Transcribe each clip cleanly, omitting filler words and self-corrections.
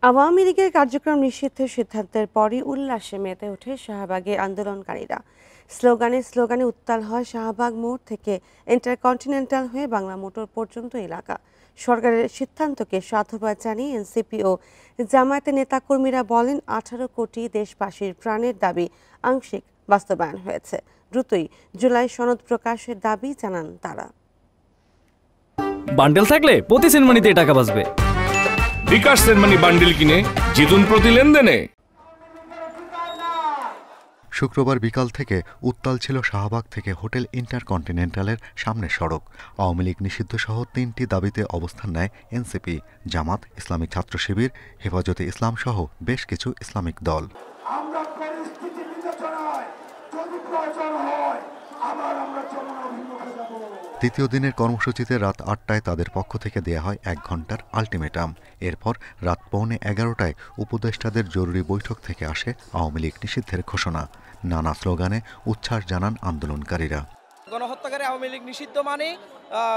আওয়ামী লীগের কার্যক্রম নিষিদ্ধের সিদ্ধান্তের পরই উল্লাসে মেতে ওঠে শাহবাগে আন্দোলনকারীরা। স্লোগানে স্লোগানে উত্তাল হয় শাহবাগ মোড় থেকে ইন্টারকন্টিনেন্টাল হয়ে বাংলা মোটর পর্যন্ত এলাকা। সরকারের সিদ্ধান্তকে সাধুবাদ জানিয়ে এনসিপি ও জামায়াতের নেতাকর্মীরা বলেন, 18 কোটি দেশবাসীর প্রাণের দাবি আংশিক বাস্তবায়ন হয়েছে। দ্রুতই জুলাই সনদ প্রকাশের দাবি জানান তারা। বান্ডেল থাকলে প্রতি সেনমানিতে টাকা বাঁচবে। বিকাশ সেনমানি বান্ডেল কিনে জিতুন প্রতি লেনদেনে। শুক্রবার বিকাল থেকে উত্তাল ছিল শাহবাগ থেকে হোটেল ইন্টারকন্টিনেন্টালের সামনের সড়ক। আওয়ামী লীগ নিষিদ্ধ সহ 3টি দাবিতে অবস্থান নেয় এনসিপি, জামাত, ইসলামিক ছাত্র শিবির, হেফাজতে ইসলাম সহ বেশ কিছু ইসলামিক দল। তৃতীয় দিনের কর্মসূচিতে রাত 8টায় তাদের পক্ষ থেকে দেয়া হয় 1 ঘণ্টার আলটিমেটাম। এরপর রাত 11:15টায় উপদেষ্টাদের জরুরি বৈঠক থেকে আসে আওয়ামী লীগ নিষিদ্ধের ঘোষণা। নানা স্লোগানে উচ্ছ্বাস জানান আন্দোলনকারীরা। গণহত্যাকারী আওয়ামী লীগ নিষিদ্ধ মানে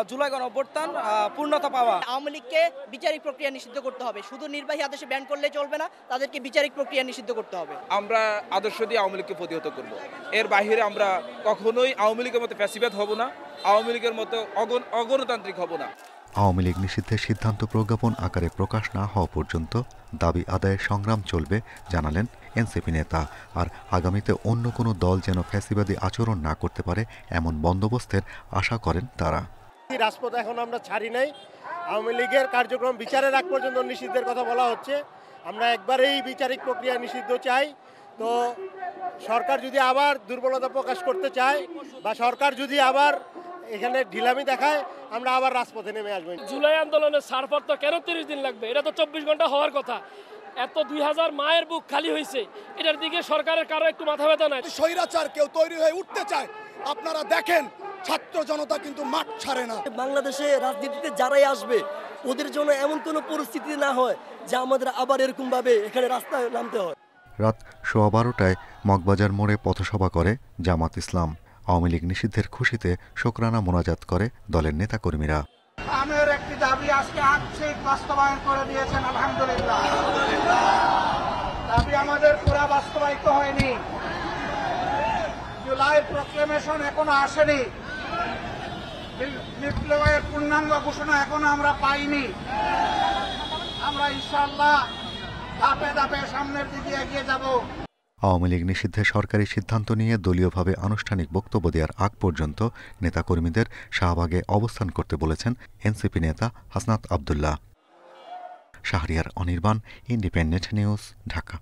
জুলাই গণঅভ্যুত্থান পূর্ণতা পাওয়া। আওয়ামী লীগকে বিচারিক প্রক্রিয়া নিষিদ্ধ করতে হবে, শুধু নির্বাহী আদেশে ব্যান করলে চলবে না, তাদেরকে বিচারিক প্রক্রিয়া নিষিদ্ধ করতে হবে। আমরা আদর্শ দিয়ে আওয়ামী লীগকে প্রতিহত করব। এর বাইরে আমরা কখনোই আওয়ামী লীগের মতো ফ্যাসিবাদ হব না, আওয়ামী লীগের মতো অগণতান্ত্রিক হব না। আওয়ামী লীগ নিষিদ্ধের সিদ্ধান্ত প্রজ্ঞাপন আকারে প্রকাশ না হওয়া পর্যন্ত দাবি আদায়ের সংগ্রাম চলবে জানালেন এনসিপি নেতা। আর আগামীতে অন্য কোনো দল যেন ফ্যাসিবাদী আচরণ না করতে পারে এমন বন্দোবস্তের আশা করেন তারা। রাজপথ এখন আমরা ছাড়ি নাই। আওয়ামী লীগের কার্যক্রম বিচারের আগ পর্যন্ত নিষিদ্ধের কথা বলা হচ্ছে। আমরা একবারেই বিচারিক প্রক্রিয়া নিষিদ্ধ চাই। তো সরকার যদি আবার দুর্বলতা প্রকাশ করতে চায় বা সরকার যদি আবার এখানে ঢিলামি দেখায়, আমরা আবার রাজপথে নেমে আসবো। জুলাই আন্দোলনের ছাড়পত্র তো কেন 30 দিন লাগবে? এটা তো 24 ঘন্টা হওয়ার কথা। এত 2000 মায়ের বুক খালি হয়েছে, এটার দিকে সরকারের কারো একটু মাথা ব্যথা নাই? স্বৈরাচার কেউ তৈরি হয়ে উঠতে চায়, আপনারা দেখেন ছাত্র জনতা কিন্তু মাঠ ছাড়ে না। বাংলাদেশে রাজনীতিতে যারাই আসবে ওদের জন্য এমন কোনো পরিস্থিতি না হয় যে আমাদের আবার এরকম ভাবে এখানে রাস্তায় নামতে হয়। রাত 12:15টায় মগবাজার মোড়ে পথসভা করে জামাত ইসলাম। আওয়ামী লীগ নিষিদ্ধের খুশিতে শুকরানা মোনাজাত করে দলের নেতাকর্মীরা। আমের একটি দাবি আজকে আংশিক বাস্তবায়ন করে দিয়েছেন, আলহামদুলিল্লাহ। দাবি আমাদের পুরা বাস্তবায়িত হয়নি। জুলাই প্রক্লেমেশন এখনো আসেনি, বিপ্লবের পূর্ণাঙ্গ ঘোষণা এখনো আমরা পাইনি। আমরা ইনশাআল্লাহ ধাপে ধাপে সামনের দিকে এগিয়ে যাব। আওয়ামী লীগ নিষিদ্ধের সরকারি সিদ্ধান্ত নিয়ে দলীয়ভাবে আনুষ্ঠানিক বক্তব্য দেওয়ার আগ পর্যন্ত নেতাকর্মীদের শাহবাগে অবস্থান করতে বলেছেন এনসিপি নেতা হাসনাত আবদুল্লাহ। Shahriar Anirban, Independent News, Dhaka.